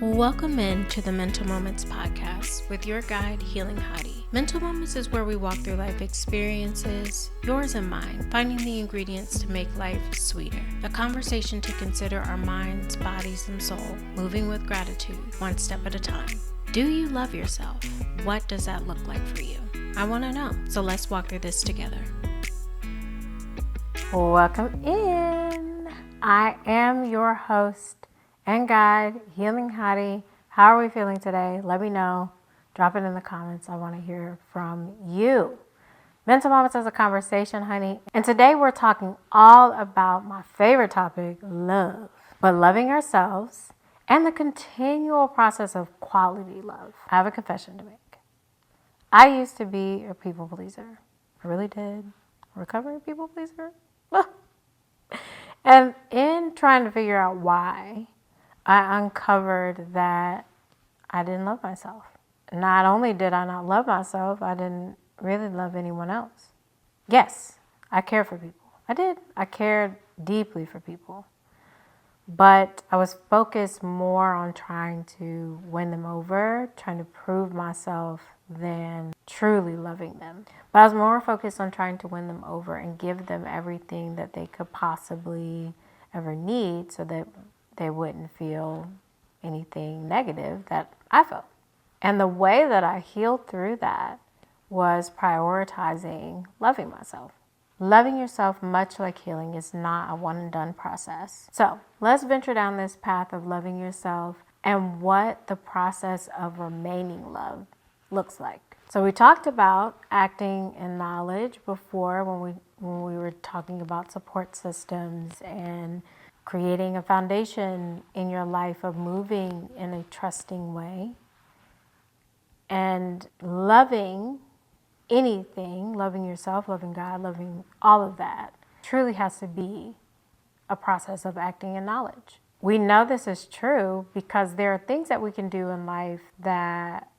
Welcome in to the Mental Moments podcast with your guide, Healing Hottie. Mental Moments is where we walk through life experiences, yours and mine, finding the ingredients to make life sweeter. A conversation to consider our minds, bodies, and soul, moving with gratitude, one step at a time. Do you love yourself? What does that look like for you? I want to know, so let's walk through this together. Welcome in. I am your host and guide, Healing Hottie. How are we feeling today? Let me know. Drop it in the comments. I want to hear from you. Mental Moments is a conversation, honey. And today we're talking all about my favorite topic, love. But loving ourselves and the continual process of quality love. I have a confession to make. I used to be a people pleaser. I really did. Recovering people pleaser. And in trying to figure out why, I uncovered that I didn't love myself. Not only did I not love myself, I didn't really love anyone else. Yes, I care for people. I did. I cared deeply for people. But I was focused more on trying to win them over, trying to prove myself than truly loving them. But I was more focused on trying to win them over and give them everything that they could possibly ever need so that they wouldn't feel anything negative that I felt. And the way that I healed through that was prioritizing loving myself. Loving yourself, much like healing, is not a one and done process. So let's venture down this path of loving yourself and what the process of remaining loved looks like. So we talked about acting in knowledge before when we were talking about support systems and creating a foundation in your life of moving in a trusting way. And loving anything, loving yourself, loving God, loving all of that, truly has to be a process of acting in knowledge. We know this is true because there are things that we can do in life that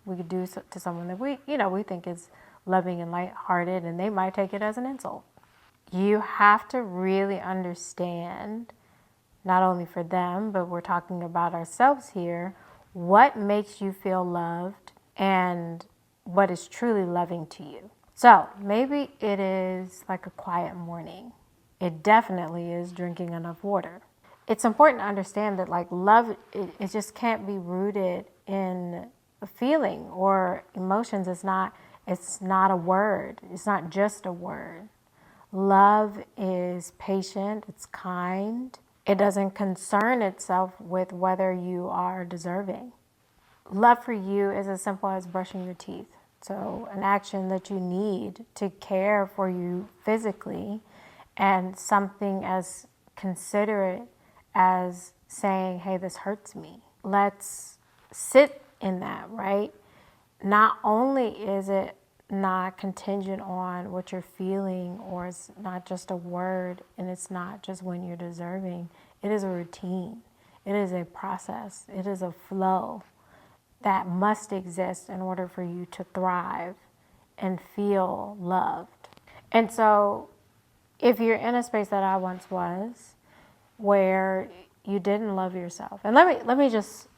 we could do to someone that we think is loving and lighthearted, and they might take it as an insult. You have to really understand, not only for them, but we're talking about ourselves here, what makes you feel loved and what is truly loving to you. So maybe it is like a quiet morning. It definitely is drinking enough water. It's important to understand that love, it just can't be rooted in a feeling or emotions. It's not a word. It's not just a word. Love is patient, it's kind. It doesn't concern itself with whether you are deserving. Love for you is as simple as brushing your teeth. So an action that you need to care for you physically, and something as considerate as saying, hey, this hurts me. Let's sit in that, right? Not only is it not contingent on what you're feeling, or it's not just a word, and it's not just when you're deserving. It is a routine. It is a process. It is a flow that must exist in order for you to thrive and feel loved. And so if you're in a space that I once was, where you didn't love yourself, and let me just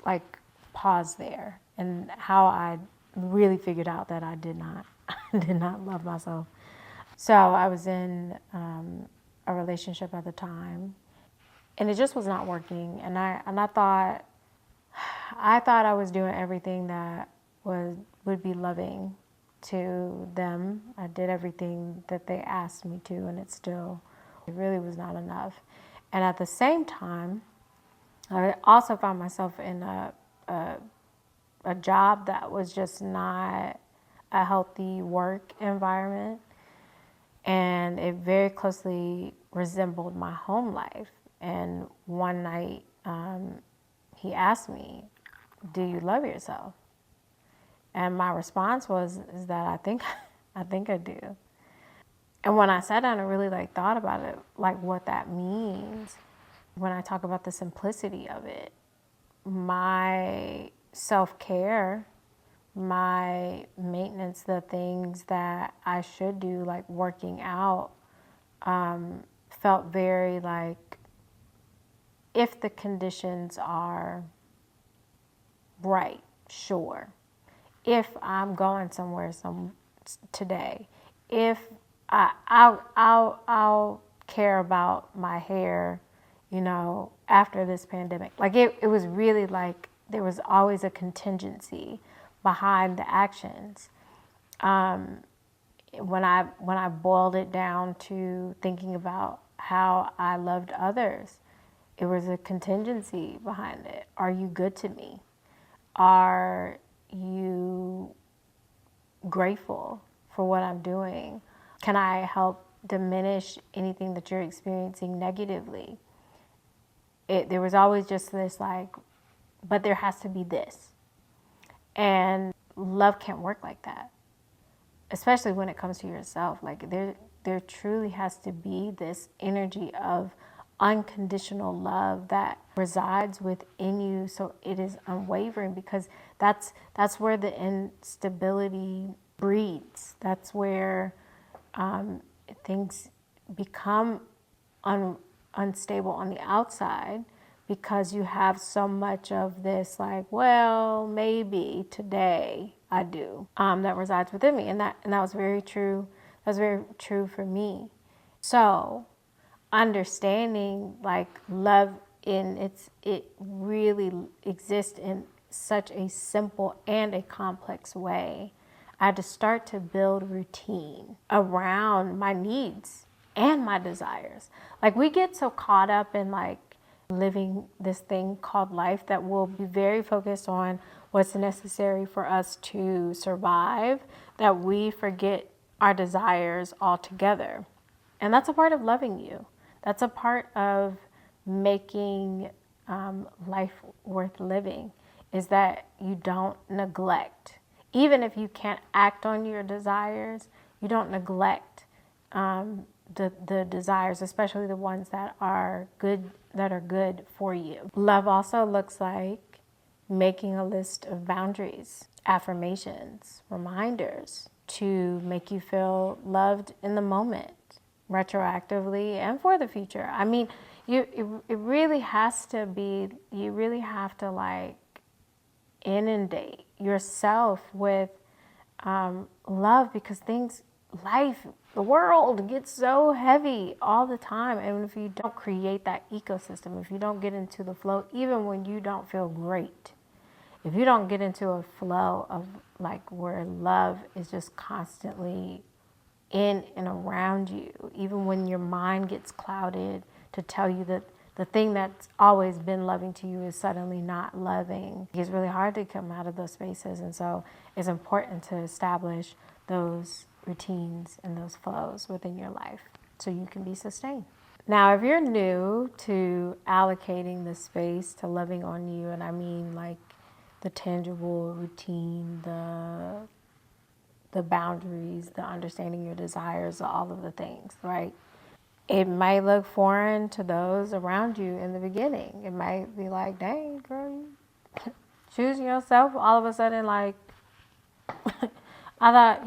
pause there and how I really figured out that I did not love myself. So I was in a relationship at the time, and it just was not working. And I thought I was doing everything that would be loving to them. I did everything that they asked me to, and it really was not enough. And at the same time, I also found myself in a job that was just not a healthy work environment, and it very closely resembled my home life. And one night, he asked me, "Do you love yourself?" And my response is that I think I do. And when I sat down and really thought about it, what that means, when I talk about the simplicity of it, my self-care, my maintenance, the things that I should do, like working out, felt very if the conditions are right, sure. If I'm going somewhere today, if I'll care about my hair, after this pandemic. Like it was really like there was always a contingency behind the actions. When I boiled it down to thinking about how I loved others, it was a contingency behind it. Are you good to me? Are you grateful for what I'm doing? Can I help diminish anything that you're experiencing negatively? There was always just this but there has to be this. And love can't work like that, especially when it comes to yourself. Like there truly has to be this energy of unconditional love that resides within you, so it is unwavering, because that's where the instability breeds. That's where things become unstable on the outside, because you have so much of this well, maybe today I do, that resides within me. And that was very true. That was very true for me. So understanding love it really exists in such a simple and a complex way. I had to start to build routine around my needs and my desires. We get so caught up in living this thing called life that we'll be very focused on what's necessary for us to survive, that we forget our desires altogether. And that's a part of loving you. That's a part of making life worth living, is that you don't neglect. Even if you can't act on your desires, you don't neglect the desires, especially the ones that are good for you. Love also looks like making a list of boundaries, affirmations, reminders to make you feel loved in the moment, retroactively and for the future. I mean, it really has to be, you really have to inundate yourself with love, because life, the world gets so heavy all the time. And if you don't create that ecosystem, if you don't get into the flow, even when you don't feel great, if you don't get into a flow of where love is just constantly in and around you, even when your mind gets clouded to tell you that the thing that's always been loving to you is suddenly not loving, it's really hard to come out of those spaces. And so it's important to establish those routines and those flows within your life so you can be sustained. Now, if you're new to allocating the space to loving on you, and I mean the tangible routine, the boundaries, the understanding your desires, all of the things, right? It might look foreign to those around you in the beginning. It might be dang, girl, you choosing yourself all of a sudden, I thought,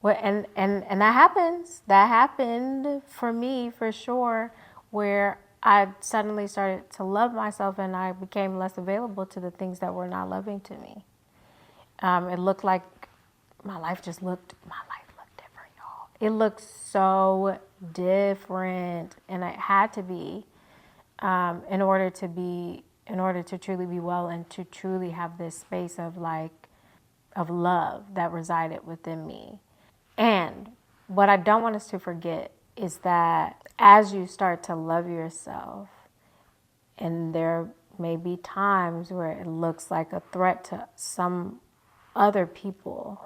what, and that happens. That happened for me, for sure, where I suddenly started to love myself and I became less available to the things that were not loving to me. It looked like my life looked different, y'all. It looked so different, and it had to be, in order to truly be well and to truly have this space of love that resided within me. And what I don't want us to forget is that as you start to love yourself, and there may be times where it looks like a threat to some other people,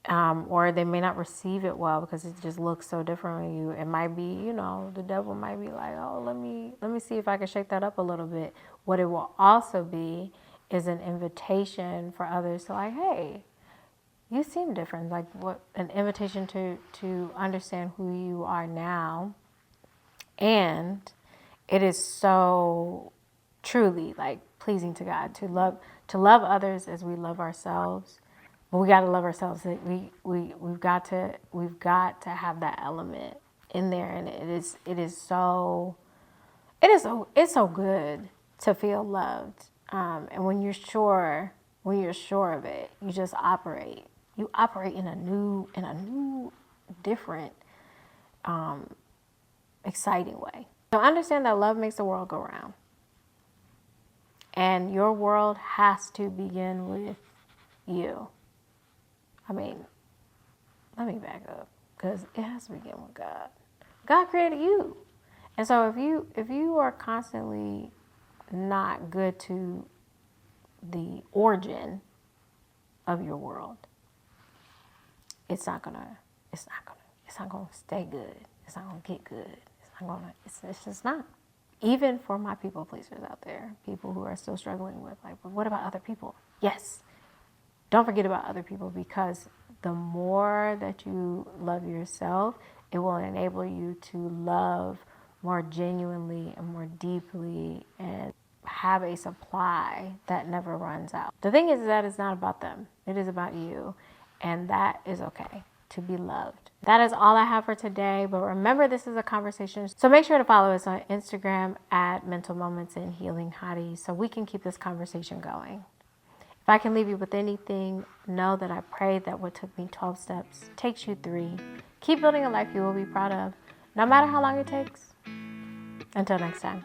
or they may not receive it well because it just looks so different on you. It might be, the devil might be oh, let me see if I can shake that up a little bit. What it will also be is an invitation for others to hey, you seem different. An invitation to understand who you are now. And it is so truly pleasing to God to love others as we love ourselves. But we got to love ourselves. We've got to have that element in there, and it is so it's so good to feel loved. And when you're sure of it, you just operate. You operate in a new, different, exciting way. So understand that love makes the world go round. And your world has to begin with you. I mean, let me back up, because it has to begin with God. God created you. And so if you are constantly not good to the origin of your world, it's not gonna stay good. It's not gonna get good. It's just not. Even for my people pleasers out there, people who are still struggling with, like, but what about other people? Yes. Don't forget about other people, because the more that you love yourself, it will enable you to love more genuinely and more deeply and have a supply that never runs out. The thing is that it's not about them. It is about you. And that is okay, to be loved. That is all I have for today. But remember, this is a conversation. So make sure to follow us on Instagram at Mental Moments and Healing Hotties, so we can keep this conversation going. If I can leave you with anything, know that I pray that what took me 12 steps takes you 3. Keep building a life you will be proud of, no matter how long it takes. Until next time.